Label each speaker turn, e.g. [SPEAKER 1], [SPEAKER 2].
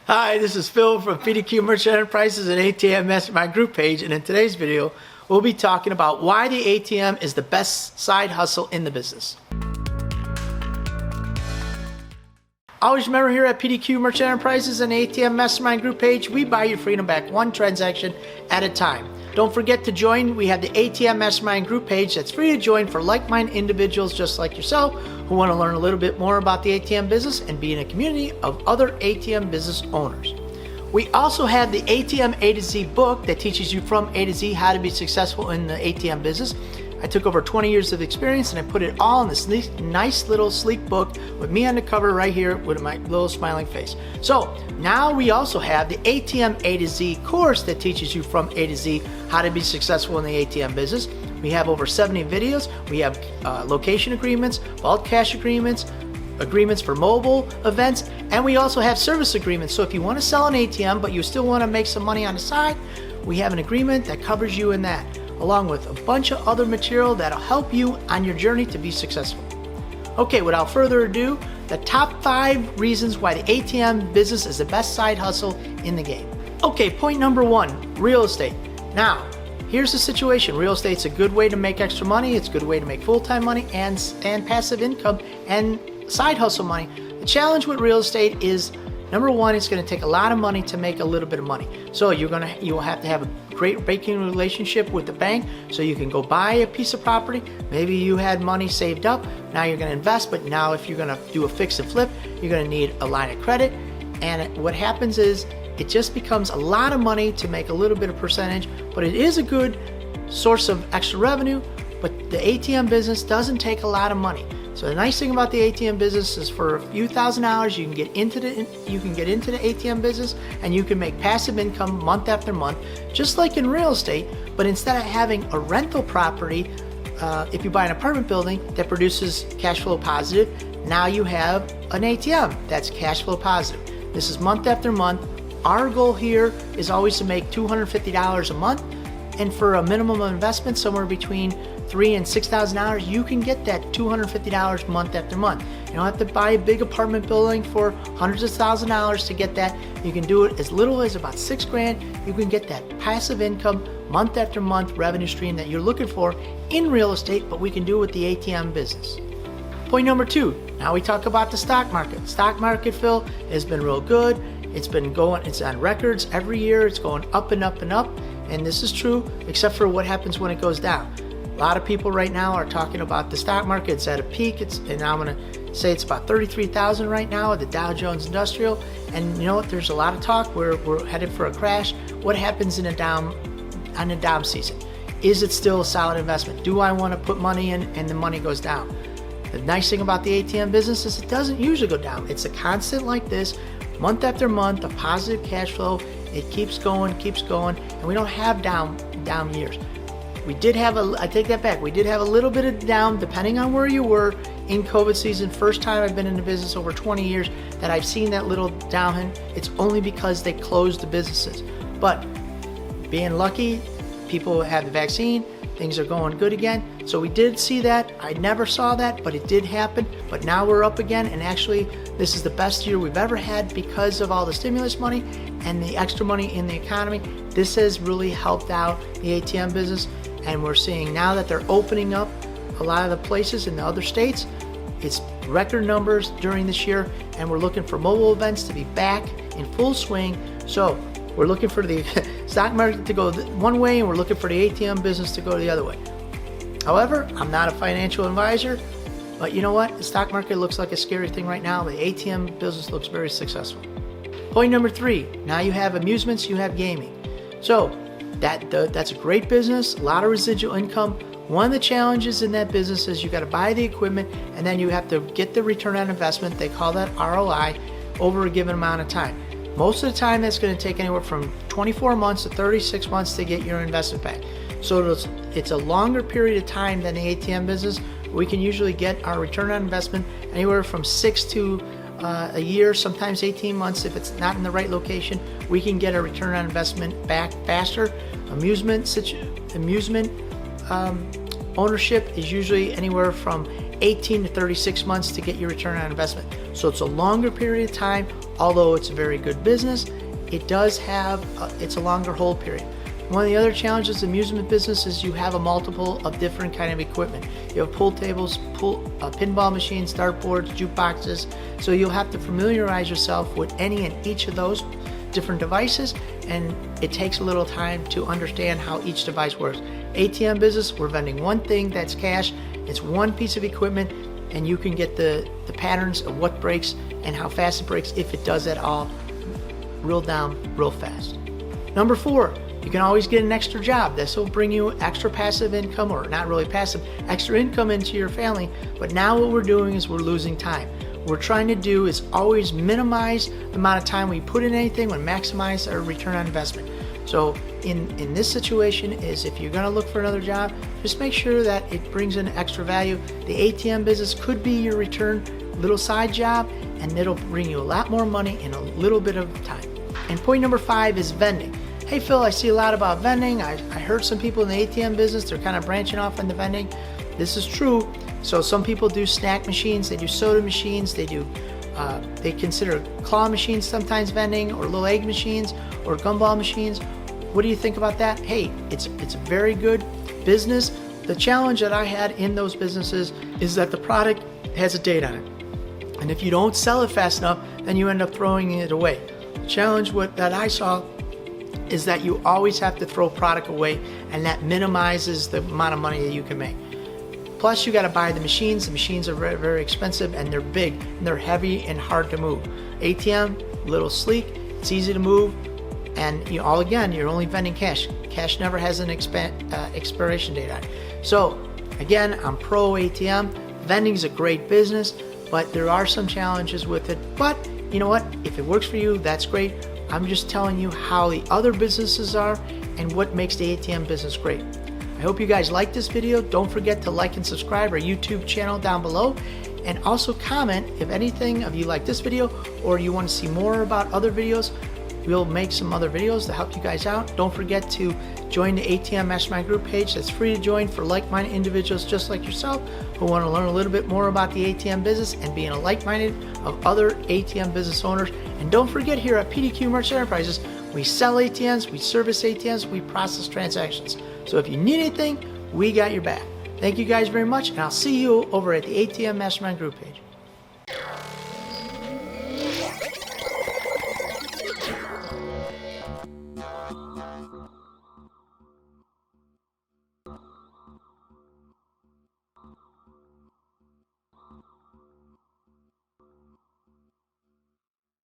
[SPEAKER 1] Hi, this is Phil from PDQ Merchant Enterprises and ATM Mastermind Group page, and in today's video, we'll be talking about why the ATM is the best side hustle in the business. Always remember, here at PDQ Merchant Enterprises and ATM Mastermind Group page, we buy your freedom back one transaction at a time. Don't forget to join. We have the ATM Mastermind Group page that's free to join for like-minded individuals just like yourself who want to learn a little bit more about the ATM business and be in a community of other ATM business owners. We also have the ATM A to Z book that teaches you from A to Z how to be successful in the ATM business. I took over 20 years of experience and I put it all in this nice little sleek book with me on the cover right here with my little smiling face. So now we also have the ATM A to Z course that teaches you from A to Z how to be successful in the ATM business. We have over 70 videos. We have location agreements, bulk cash agreements, agreements for mobile events, and we also have service agreements. So if you want to sell an ATM but you still want to make some money on the side, we have an agreement that covers you in that, along with a bunch of other material that'll help you on your journey to be successful. Okay, without further ado, the top 5 reasons why the ATM business is the best side hustle in the game. Okay, point number 1, real estate. Now, here's the situation. Real estate's a good way to make extra money. It's a good way to make full-time money and passive income and side hustle money. The challenge with real estate is, number 1, it's going to take a lot of money to make a little bit of money. So you will have to have a great banking relationship with the bank so you can go buy a piece of property. Maybe you had money saved up, now you're going to invest, but now if you're going to do a fix and flip, you're going to need a line of credit. And what happens is it just becomes a lot of money to make a little bit of percentage, but it is a good source of extra revenue. But the ATM business doesn't take a lot of money. So the nice thing about the ATM business is for a few $1,000s, you can get into the ATM business and you can make passive income month after month, just like in real estate. But instead of having a rental property, if you buy an apartment building that produces cash flow positive, now you have an ATM that's cash flow positive. This is month after month. Our goal here is always to make $250 a month, and for a minimum of investment somewhere between $3,000 and $6,000, you can get that $250 month after month. You don't have to buy a big apartment building for hundreds of thousands of dollars to get that. You can do it as little as about $6,000. You can get that passive income month after month revenue stream that you're looking for in real estate, but we can do it with the ATM business. Point number 2, now we talk about the stock market. Stock market, Phil, has been real good. It's been going, it's on records every year. It's going up and up and up. And this is true, except for what happens when it goes down. A lot of people right now are talking about the stock market. It's at a peak. And I'm going to say it's about 33,000 right now at the Dow Jones Industrial. And you know what? There's a lot of talk. We're headed for a crash. What happens in on the down season? Is it still a solid investment? Do I want to put money in and the money goes down? The nice thing about the ATM business is it doesn't usually go down. It's a constant like this, month after month, a positive cash flow. It keeps going, and we don't have down years. We did have I take that back. We did have a little bit of down depending on where you were in COVID season. First time I've been in the business over 20 years that I've seen that little down. It's only because they closed the businesses. But being lucky, people had the vaccine, things are going good again. So we did see that. I never saw that, but it did happen. But now we're up again, and actually this is the best year we've ever had because of all the stimulus money and the extra money in the economy. This has really helped out the ATM business. And we're seeing now that they're opening up a lot of the places in the other states. It's record numbers during this year, and we're looking for mobile events to be back in full swing. So we're looking for the stock market to go one way, and we're looking for the ATM business to go the other way. However, I'm not a financial advisor, but you know what? The stock market looks like a scary thing right now. The ATM business looks very successful. Point number 3, now you have amusements, you have gaming. So that's a great business, a lot of residual income. One of the challenges in that business is you got to buy the equipment and then you have to get the return on investment. They call that ROI over a given amount of time. Most of the time that's going to take anywhere from 24 months to 36 months to get your investment back. So it's a longer period of time than the ATM business. We can usually get our return on investment anywhere from 6 to a year, sometimes 18 months. If it's not in the right location, we can get a return on investment back faster. Amusement ownership is usually anywhere from 18 to 36 months to get your return on investment. So it's a longer period of time although it's a very good business, it does have, it's a longer hold period. One of the other challenges in the amusement business is you have a multiple of different kind of equipment. You have pool tables, pinball machines, dartboards, jukeboxes, so you'll have to familiarize yourself with any and each of those different devices, and it takes a little time to understand how each device works. ATM business, we're vending one thing, that's cash. It's one piece of equipment, and you can get the patterns of what breaks and how fast it breaks, if it does at all, real down real fast. Number 4, you can always get an extra job. This will bring you extra passive income, or not really passive, extra income into your family. But now what we're doing is we're losing time. What we're trying to do is always minimize the amount of time we put in anything and maximize our return on investment. So in this situation is, if you're going to look for another job, just make sure that it brings in extra value. The ATM business could be your return little side job, and it'll bring you a lot more money in a little bit of time. And point number 5 is vending. Hey Phil, I see a lot about vending. I heard some people in the ATM business, they're kind of branching off into vending. This is true. So some people do snack machines, they do soda machines, they consider claw machines sometimes vending, or little egg machines, or gumball machines. What do you think about that? Hey, it's a very good business. The challenge that I had in those businesses is that the product has a date on it. And if you don't sell it fast enough, then you end up throwing it away. The challenge that I saw is that you always have to throw product away, and that minimizes the amount of money that you can make. Plus, you got to buy the machines. The machines are very, very expensive, and they're big, and they're heavy and hard to move. ATM, little sleek, it's easy to move, and you're only vending cash. Cash never has an expiration date on it. So again, I'm pro ATM. Vending is a great business, but there are some challenges with it. But you know what? If it works for you, that's great. I'm just telling you how the other businesses are and what makes the ATM business great. I hope you guys like this video. Don't forget to like and subscribe our YouTube channel down below, and also comment if anything of you like this video or you want to see more about other videos. We'll make some other videos to help you guys out. Don't forget to join the ATM Mastermind Group page. That's free to join for like-minded individuals just like yourself who want to learn a little bit more about the ATM business and being a like-minded of other ATM business owners. And don't forget, here at PDQ Merchant Enterprises, we sell ATMs, we service ATMs, we process transactions. So if you need anything, we got your back. Thank you guys very much, and I'll see you over at the ATM Mastermind Group page.